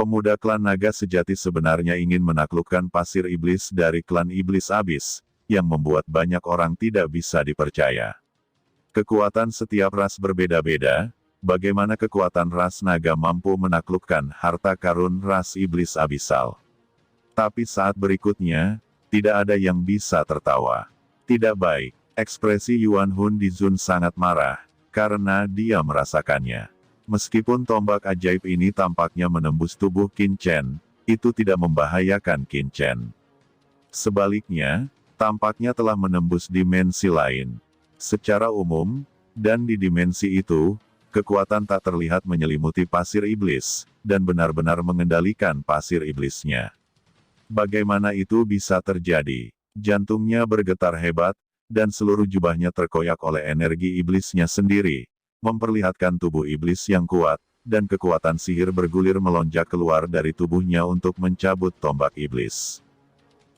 Pemuda klan naga sejati sebenarnya ingin menaklukkan pasir iblis dari klan iblis abis, yang membuat banyak orang tidak bisa dipercaya. Kekuatan setiap ras berbeda-beda, bagaimana kekuatan ras naga mampu menaklukkan harta karun ras iblis abisal. Tapi saat berikutnya, tidak ada yang bisa tertawa. Tidak baik, ekspresi Yuan Hun di Zun sangat marah, karena dia merasakannya. Meskipun tombak ajaib ini tampaknya menembus tubuh Qin Chen, itu tidak membahayakan Qin Chen. Sebaliknya, tampaknya telah menembus dimensi lain. Secara umum, dan di dimensi itu, kekuatan tak terlihat menyelimuti pasir iblis, dan benar-benar mengendalikan pasir iblisnya. Bagaimana itu bisa terjadi? Jantungnya bergetar hebat, dan seluruh jubahnya terkoyak oleh energi iblisnya sendiri, memperlihatkan tubuh iblis yang kuat, dan kekuatan sihir bergulir melonjak keluar dari tubuhnya untuk mencabut tombak iblis.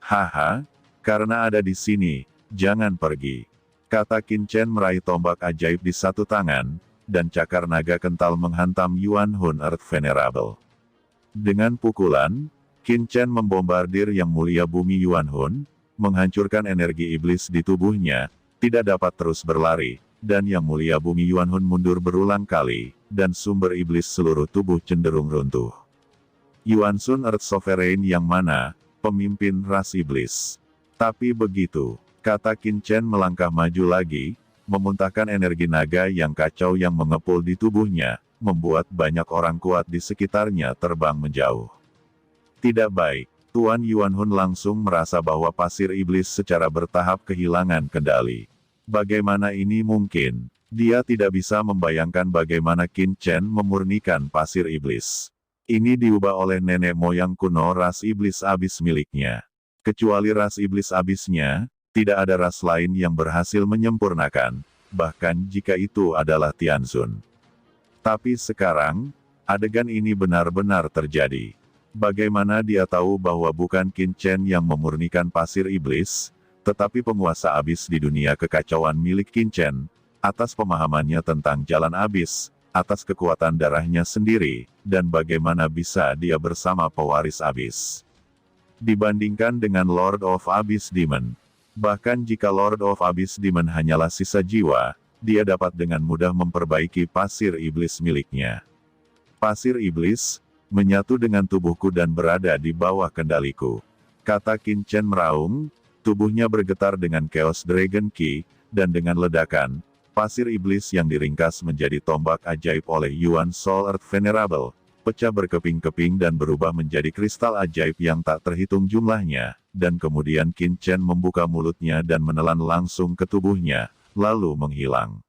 Haha, karena ada di sini, jangan pergi. Kata Qin Chen meraih tombak ajaib di satu tangan, dan cakar naga kental menghantam Yuan Hun Earth Venerable. Dengan pukulan, Qin Chen membombardir Yang Mulia Bumi Yuan Hun, menghancurkan energi iblis di tubuhnya, tidak dapat terus berlari, dan Yang Mulia Bumi Yuan Hun mundur berulang kali, dan sumber iblis seluruh tubuh cenderung runtuh. Yuan Sun Earth Sovereign yang mana, pemimpin ras iblis. Tapi begitu, kata Qin Chen melangkah maju lagi, memuntahkan energi naga yang kacau yang mengepul di tubuhnya, membuat banyak orang kuat di sekitarnya terbang menjauh. Tidak baik, Tuan Yuan Hun langsung merasa bahwa pasir iblis secara bertahap kehilangan kendali. Bagaimana ini mungkin? Dia tidak bisa membayangkan bagaimana Qin Chen memurnikan pasir iblis. Ini diubah oleh nenek moyang kuno ras iblis abis miliknya. Kecuali ras iblis abisnya, tidak ada ras lain yang berhasil menyempurnakan, bahkan jika itu adalah Tianzun. Tapi sekarang, adegan ini benar-benar terjadi. Bagaimana dia tahu bahwa bukan Qin Chen yang memurnikan pasir iblis, tetapi penguasa abis di dunia kekacauan milik Qin Chen, atas pemahamannya tentang jalan abis, atas kekuatan darahnya sendiri, dan bagaimana bisa dia bersama pewaris abis. Dibandingkan dengan Lord of Abyss Demon, bahkan jika Lord of Abyss Demon hanyalah sisa jiwa, dia dapat dengan mudah memperbaiki pasir iblis miliknya. Pasir iblis, menyatu dengan tubuhku dan berada di bawah kendaliku. Kata Qin Chen meraung, tubuhnya bergetar dengan Chaos Dragon Ki, dan dengan ledakan, pasir iblis yang diringkas menjadi tombak ajaib oleh Yuan Soul Earth Venerable, pecah berkeping-keping dan berubah menjadi kristal ajaib yang tak terhitung jumlahnya, dan kemudian Qin Chen membuka mulutnya dan menelan langsung ke tubuhnya, lalu menghilang.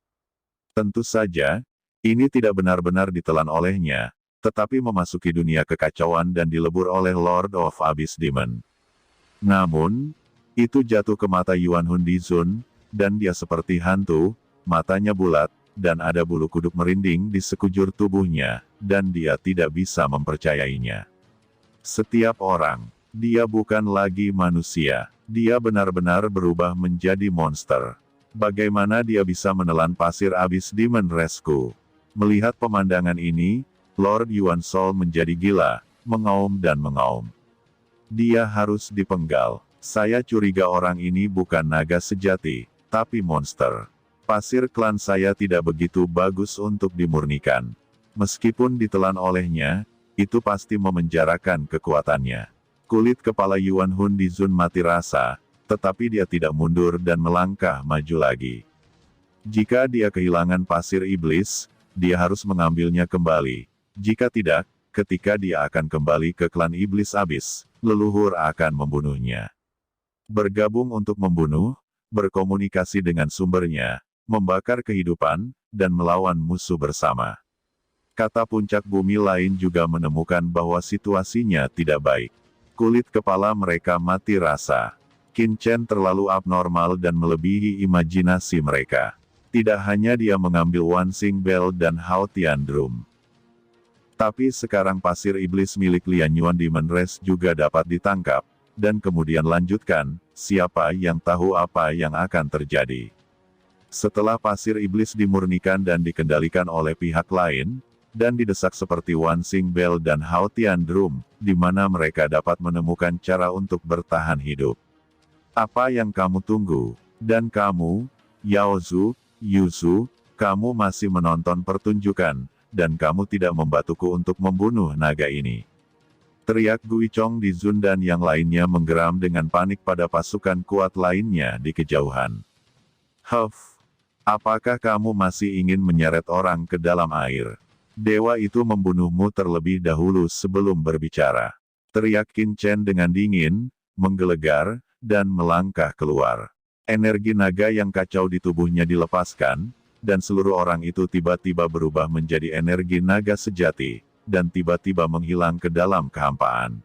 Tentu saja, ini tidak benar-benar ditelan olehnya, tetapi memasuki dunia kekacauan dan dilebur oleh Lord of Abyss Demon. Namun, itu jatuh ke mata Yuan Hun di Zun, dan dia seperti hantu, matanya bulat, dan ada bulu kuduk merinding di sekujur tubuhnya, dan dia tidak bisa mempercayainya. Setiap orang, dia bukan lagi manusia, dia benar-benar berubah menjadi monster. Bagaimana dia bisa menelan pasir abis Demon Rescue? Melihat pemandangan ini, Lord Yuan Soul menjadi gila, mengaum dan mengaum. Dia harus dipenggal. Saya curiga orang ini bukan naga sejati, tapi monster. Pasir klan saya tidak begitu bagus untuk dimurnikan. Meskipun ditelan olehnya, itu pasti memenjarakan kekuatannya. Kulit kepala Yuan Hun di Zun mati rasa, tetapi dia tidak mundur dan melangkah maju lagi. Jika dia kehilangan pasir iblis, dia harus mengambilnya kembali. Jika tidak, ketika dia akan kembali ke klan iblis abis, leluhur akan membunuhnya. Bergabung untuk membunuh, berkomunikasi dengan sumbernya, membakar kehidupan, dan melawan musuh bersama. Kata puncak bumi lain juga menemukan bahwa situasinya tidak baik. Kulit kepala mereka mati rasa. Qin Chen terlalu abnormal dan melebihi imajinasi mereka. Tidak hanya dia mengambil Wan Xing Bell dan Hao Tian Drum. Tapi sekarang pasir iblis milik Lian Yuan Demon Race juga dapat ditangkap, dan kemudian lanjutkan, siapa yang tahu apa yang akan terjadi. Setelah pasir iblis dimurnikan dan dikendalikan oleh pihak lain, dan didesak seperti Wan Xing Bell dan Hao Tian Drum, di mana mereka dapat menemukan cara untuk bertahan hidup. Apa yang kamu tunggu? Dan kamu, Yao Zhu, Yuzu, kamu masih menonton pertunjukan, dan kamu tidak membantuku untuk membunuh naga ini. Teriak Gui Chong di Zun dan yang lainnya menggeram dengan panik pada pasukan kuat lainnya di kejauhan. Huff, apakah kamu masih ingin menyeret orang ke dalam air? Dewa itu membunuhmu terlebih dahulu sebelum berbicara. Teriak Qin Chen dengan dingin, menggelegar, dan melangkah keluar. Energi naga yang kacau di tubuhnya dilepaskan, dan seluruh orang itu tiba-tiba berubah menjadi energi naga sejati, dan tiba-tiba menghilang ke dalam kehampaan.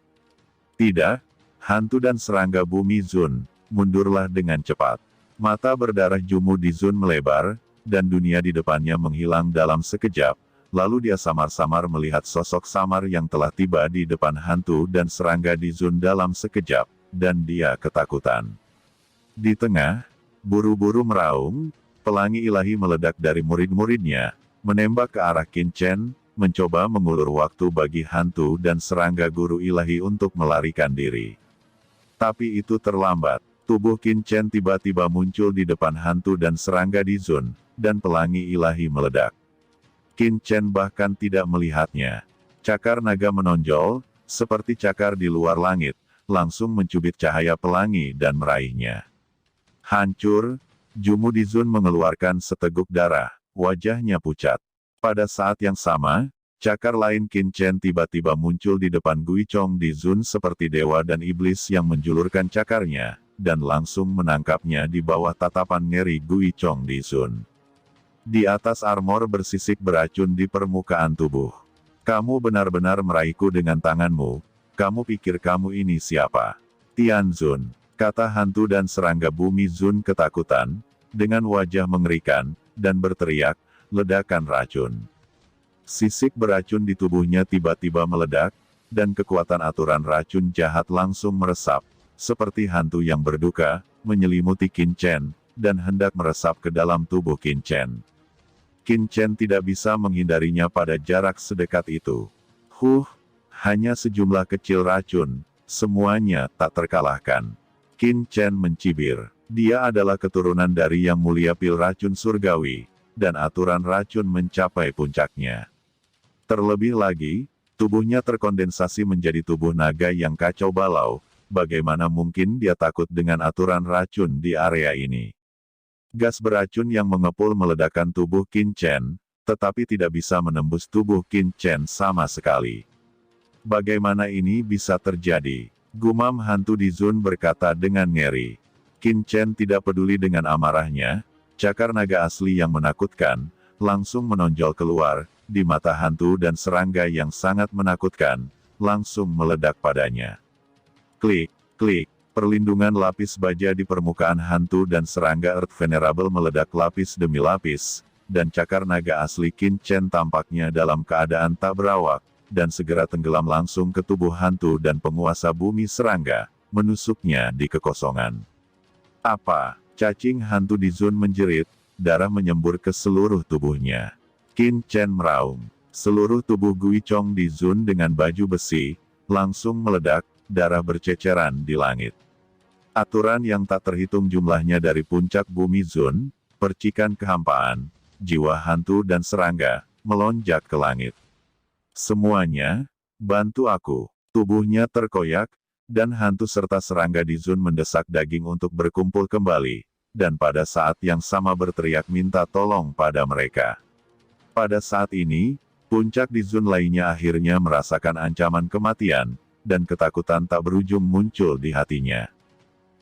Tidak, hantu dan serangga bumi Zun, mundurlah dengan cepat. Mata berdarah Jumu di Zun melebar, dan dunia di depannya menghilang dalam sekejap, lalu dia samar-samar melihat sosok samar yang telah tiba di depan hantu dan serangga di Zun dalam sekejap, dan dia ketakutan. Di tengah, buru-buru meraung, pelangi ilahi meledak dari murid-muridnya, menembak ke arah Qin Chen, mencoba mengulur waktu bagi hantu dan serangga guru ilahi untuk melarikan diri. Tapi itu terlambat. Tubuh Qin Chen tiba-tiba muncul di depan hantu dan serangga di Zun, dan pelangi ilahi meledak. Qin Chen bahkan tidak melihatnya. Cakar naga menonjol, seperti cakar di luar langit, langsung mencubit cahaya pelangi dan meraihnya. Hancur, Jumu di Zun mengeluarkan seteguk darah, wajahnya pucat. Pada saat yang sama, cakar lain Qin Chen tiba-tiba muncul di depan Gui Chong di Zun seperti dewa dan iblis yang menjulurkan cakarnya, dan langsung menangkapnya di bawah tatapan ngeri Gui Chong di Zun. Di atas armor bersisik beracun di permukaan tubuh. Kamu benar-benar meraihku dengan tanganmu, kamu pikir kamu ini siapa? Tian Zun, kata hantu dan serangga bumi Zun ketakutan, dengan wajah mengerikan, dan berteriak, ledakan racun. Sisik beracun di tubuhnya tiba-tiba meledak, dan kekuatan aturan racun jahat langsung meresap, seperti hantu yang berduka, menyelimuti Qin Chen, dan hendak meresap ke dalam tubuh Qin Chen. Qin Chen tidak bisa menghindarinya pada jarak sedekat itu. Hanya sejumlah kecil racun, semuanya tak terkalahkan. Qin Chen mencibir. Dia adalah keturunan dari Yang Mulia Pil Racun Surgawi, dan aturan racun mencapai puncaknya. Terlebih lagi, tubuhnya terkondensasi menjadi tubuh naga yang kacau balau, bagaimana mungkin dia takut dengan aturan racun di area ini? Gas beracun yang mengepul meledakkan tubuh Qin Chen, tetapi tidak bisa menembus tubuh Qin Chen sama sekali. Bagaimana ini bisa terjadi? Gumam hantu di Zun berkata dengan ngeri. Qin Chen tidak peduli dengan amarahnya, cakar naga asli yang menakutkan, langsung menonjol keluar, di mata hantu dan serangga yang sangat menakutkan, langsung meledak padanya. Klik, klik, perlindungan lapis baja di permukaan hantu dan serangga Earth Venerable meledak lapis demi lapis, dan cakar naga asli Qin Chen tampaknya dalam keadaan tak berawak, dan segera tenggelam langsung ke tubuh hantu dan penguasa bumi serangga, menusuknya di kekosongan. Apa? Cacing hantu di Zun menjerit, darah menyembur ke seluruh tubuhnya. Qin Chen meraung. Seluruh tubuh Gui Chong di Zun dengan baju besi, langsung meledak, darah berceceran di langit. Aturan yang tak terhitung jumlahnya dari puncak bumi Zun, percikan kehampaan, jiwa hantu dan serangga, melonjak ke langit. Semuanya, bantu aku. Tubuhnya terkoyak, dan hantu serta serangga di Zun mendesak daging untuk berkumpul kembali, dan pada saat yang sama berteriak minta tolong pada mereka. Pada saat ini, puncak di Zun lainnya akhirnya merasakan ancaman kematian, dan ketakutan tak berujung muncul di hatinya.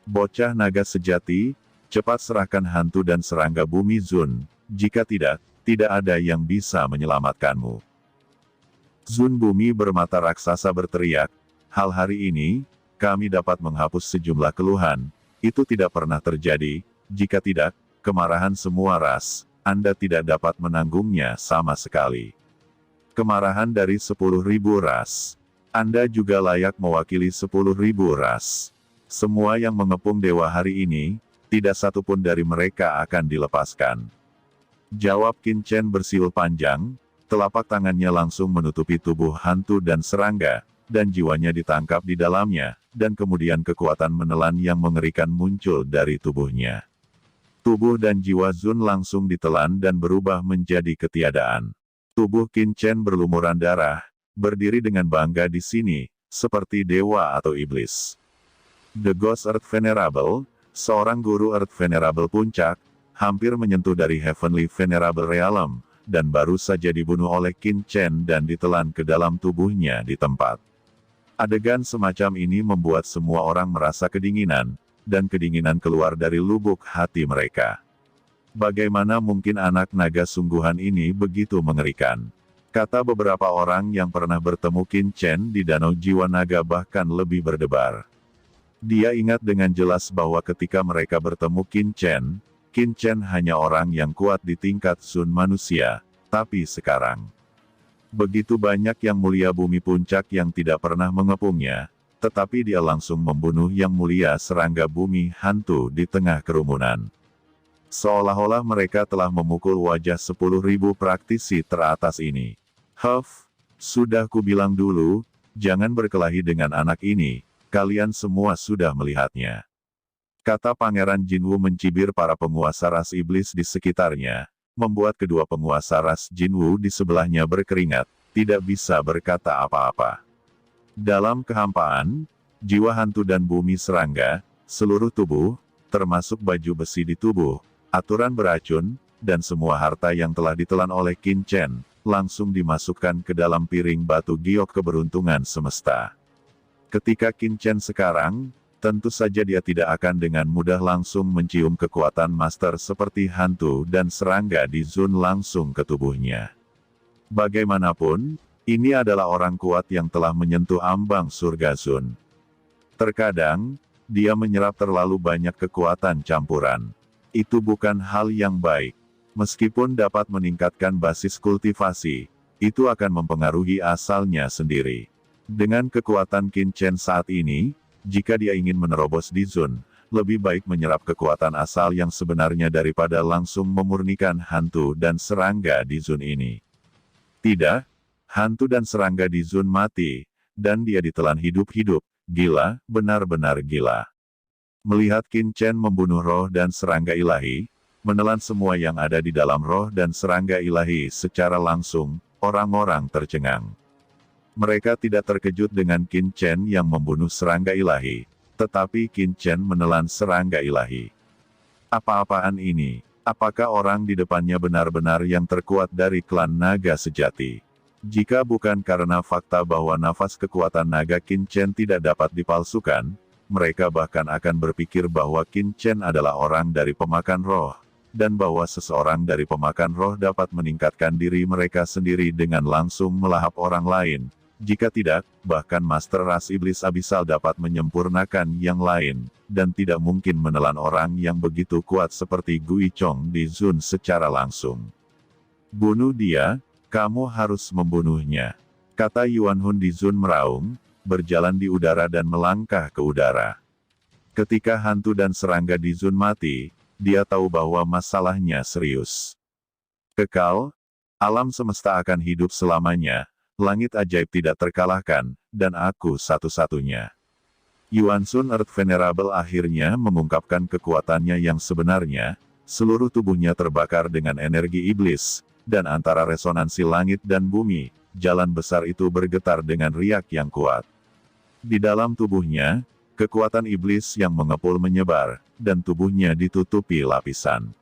Bocah naga sejati, cepat serahkan hantu dan serangga bumi Zun, jika tidak, tidak ada yang bisa menyelamatkanmu. Zun bumi bermata raksasa berteriak, hal hari ini, kami dapat menghapus sejumlah keluhan, itu tidak pernah terjadi, jika tidak, kemarahan semua ras, Anda tidak dapat menanggungnya sama sekali. Kemarahan dari 10.000 ras. Anda juga layak mewakili 10.000 ras. Semua yang mengepung dewa hari ini, tidak satupun dari mereka akan dilepaskan. Jawab Qin Chen bersiul panjang, Telapak tangannya langsung menutupi tubuh hantu dan serangga, dan jiwanya ditangkap di dalamnya, dan kemudian kekuatan menelan yang mengerikan muncul dari tubuhnya. Tubuh dan jiwa Zun langsung ditelan dan berubah menjadi ketiadaan. Tubuh Qin Chen berlumuran darah, berdiri dengan bangga di sini, seperti dewa atau iblis. The Ghost Earth Venerable, seorang guru Earth Venerable puncak, hampir menyentuh dari Heavenly Venerable Realm, dan baru saja dibunuh oleh Qin Chen dan ditelan ke dalam tubuhnya di tempat. Adegan semacam ini membuat semua orang merasa kedinginan, dan kedinginan keluar dari lubuk hati mereka. Bagaimana mungkin anak naga sungguhan ini begitu mengerikan? Kata beberapa orang yang pernah bertemu Qin Chen di Danau Jiwa Naga bahkan lebih berdebar. Dia ingat dengan jelas bahwa ketika mereka bertemu Qin Chen hanya orang yang kuat di tingkat Sun manusia, tapi sekarang, begitu banyak yang mulia bumi puncak yang tidak pernah mengepungnya, tetapi dia langsung membunuh yang mulia serangga bumi hantu di tengah kerumunan. Seolah-olah mereka telah memukul wajah 10.000 praktisi teratas ini. Sudah kubilang dulu, jangan berkelahi dengan anak ini, kalian semua sudah melihatnya. Kata Pangeran Jinwu mencibir para penguasa ras iblis di sekitarnya, membuat kedua penguasa ras Jinwu di sebelahnya berkeringat, tidak bisa berkata apa-apa. Dalam kehampaan, jiwa hantu dan bumi serangga, seluruh tubuh, termasuk baju besi di tubuh, aturan beracun, dan semua harta yang telah ditelan oleh Qin Chen, langsung dimasukkan ke dalam piring batu giok keberuntungan semesta. Ketika Qin Chen sekarang, tentu saja dia tidak akan dengan mudah langsung mencium kekuatan master seperti hantu dan serangga di Zun langsung ke tubuhnya. Bagaimanapun, ini adalah orang kuat yang telah menyentuh ambang surga Zun. Terkadang, dia menyerap terlalu banyak kekuatan campuran. Itu bukan hal yang baik. Meskipun dapat meningkatkan basis kultivasi, itu akan mempengaruhi asalnya sendiri. Dengan kekuatan Qin Chen saat ini, jika dia ingin menerobos di Zun, lebih baik menyerap kekuatan asal yang sebenarnya daripada langsung memurnikan hantu dan serangga di Zun ini. Tidak, hantu dan serangga di Zun mati, dan dia ditelan hidup-hidup, gila, benar-benar gila. Melihat Qin Chen membunuh roh dan serangga ilahi, menelan semua yang ada di dalam roh dan serangga ilahi secara langsung, orang-orang tercengang. Mereka tidak terkejut dengan Qin Chen yang membunuh serangga ilahi, tetapi Qin Chen menelan serangga ilahi. Apa-apaan ini? Apakah orang di depannya benar-benar yang terkuat dari klan naga sejati? Jika bukan karena fakta bahwa nafas kekuatan naga Qin Chen tidak dapat dipalsukan, mereka bahkan akan berpikir bahwa Qin Chen adalah orang dari pemakan roh, dan bahwa seseorang dari pemakan roh dapat meningkatkan diri mereka sendiri dengan langsung melahap orang lain. Jika tidak, bahkan Master Ras Iblis Abisal dapat menyempurnakan yang lain, dan tidak mungkin menelan orang yang begitu kuat seperti Gui Chong di Zun secara langsung. Bunuh dia, kamu harus membunuhnya. Kata Yuan Hun di Zun meraung, berjalan di udara dan melangkah ke udara. Ketika hantu dan serangga di Zun mati, dia tahu bahwa masalahnya serius. Kekal, alam semesta akan hidup selamanya. Langit ajaib tidak terkalahkan, dan aku satu-satunya. Yuan Sun Earth Venerable akhirnya mengungkapkan kekuatannya yang sebenarnya, seluruh tubuhnya terbakar dengan energi iblis, dan antara resonansi langit dan bumi, jalan besar itu bergetar dengan riak yang kuat. Di dalam tubuhnya, kekuatan iblis yang mengepul menyebar, dan tubuhnya ditutupi lapisan